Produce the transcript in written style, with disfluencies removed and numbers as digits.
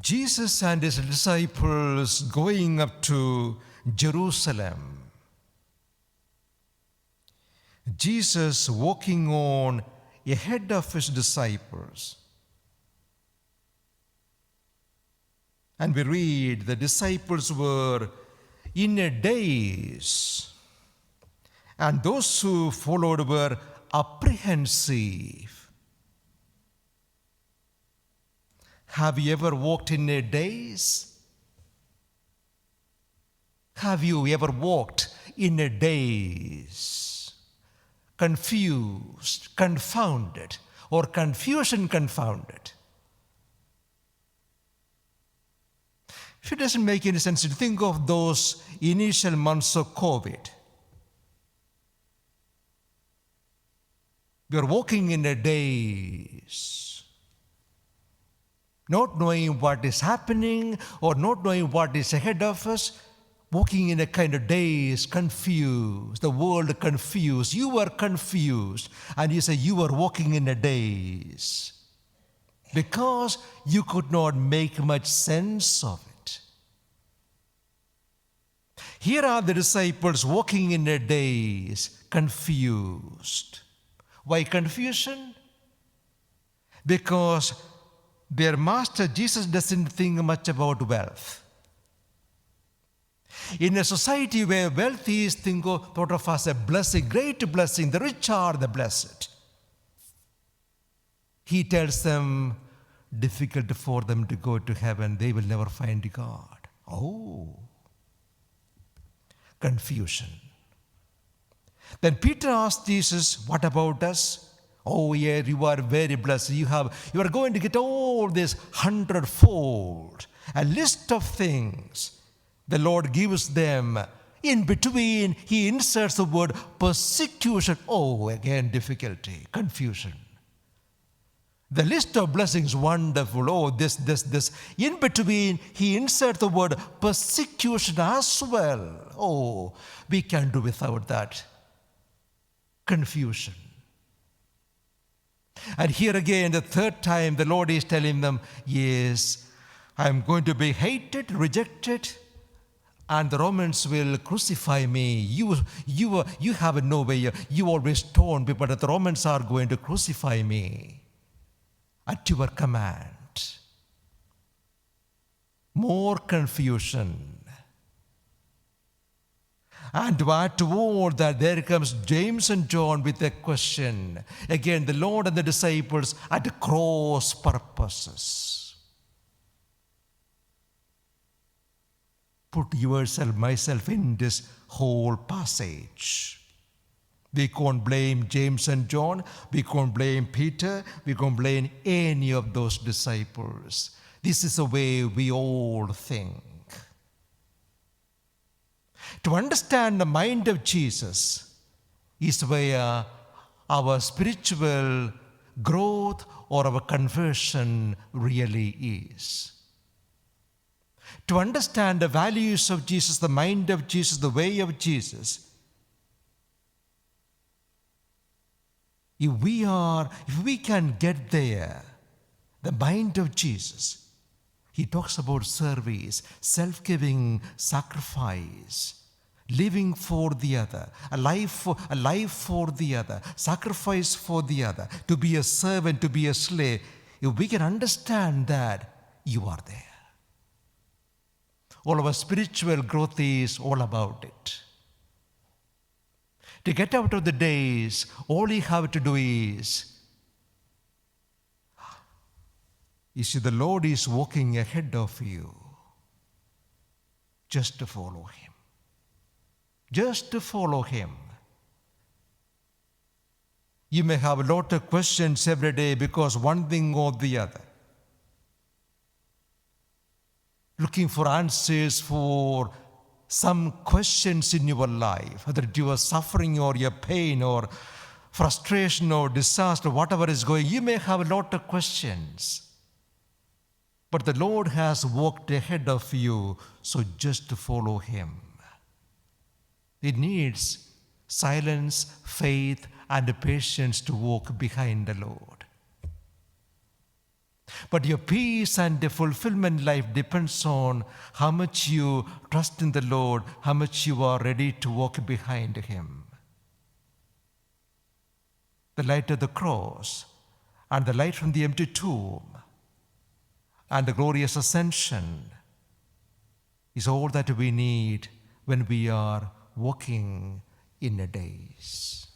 Jesus and his disciples going up to Jerusalem. Jesus walking on ahead of his disciples. And we read the disciples were in a daze, and those who followed were apprehensive. Have you ever walked in a daze? Have you ever walked in a daze? Confused, confounded, or confusion confounded. If it doesn't make any sense to think of those initial months of COVID. We are walking in a daze, not knowing what is happening or not knowing what is ahead of us, walking in a kind of daze, confused, the world confused. You are confused, and you say you are walking in a daze because you could not make much sense of it. Here are the disciples walking in a daze, confused. Why confusion? Because their master Jesus doesn't think much about wealth. In a society where wealth is thought of as a blessing, great blessing, the rich are the blessed, he tells them, difficult for them to go to heaven, they will never find God. Oh, confusion. Then Peter asked Jesus, what about us? Oh yeah, you are very blessed. You are going to get all this 100-fold. A list of things the Lord gives them. In between, he inserts the word persecution. Oh, again, difficulty, confusion. The list of blessings, wonderful. Oh, this. In between, he inserts the word persecution as well. Oh, we can do without that. Confusion. And here again, the third time, the Lord is telling them, yes, I am going to be hated, rejected, and the Romans will crucify me. You have no way. You always stone people, but the Romans are going to crucify me at your command. More confusion. And to add to all that, there comes James and John with a question. Again, the Lord and the disciples at cross purposes. Put yourself, myself in this whole passage. We can't blame James and John. We can't blame Peter. We can't blame any of those disciples. This is the way we all think. To understand the mind of Jesus is where our spiritual growth or our conversion really is. To understand the values of Jesus, the mind of Jesus, the way of Jesus, if we can get there, the mind of Jesus, he talks about service, self-giving, sacrifice, living for the other, a life for the other, sacrifice for the other, to be a servant, to be a slave. If we can understand that, you are there. All our spiritual growth is all about it. To get out of the daze, all you have to do is, you see, the Lord is walking ahead of you. Just to follow him. Just to follow him. You may have a lot of questions every day because one thing or the other. Looking for answers for some questions in your life, whether you are suffering or your pain or frustration or disaster, whatever is going, you may have a lot of questions. But the Lord has walked ahead of you, so just to follow him. It needs silence, faith, and patience to walk behind the Lord. But your peace and the fulfillment life depends on how much you trust in the Lord, how much you are ready to walk behind Him. The light of the cross and the light from the empty tomb and the glorious ascension is all that we need when we are walking in a daze.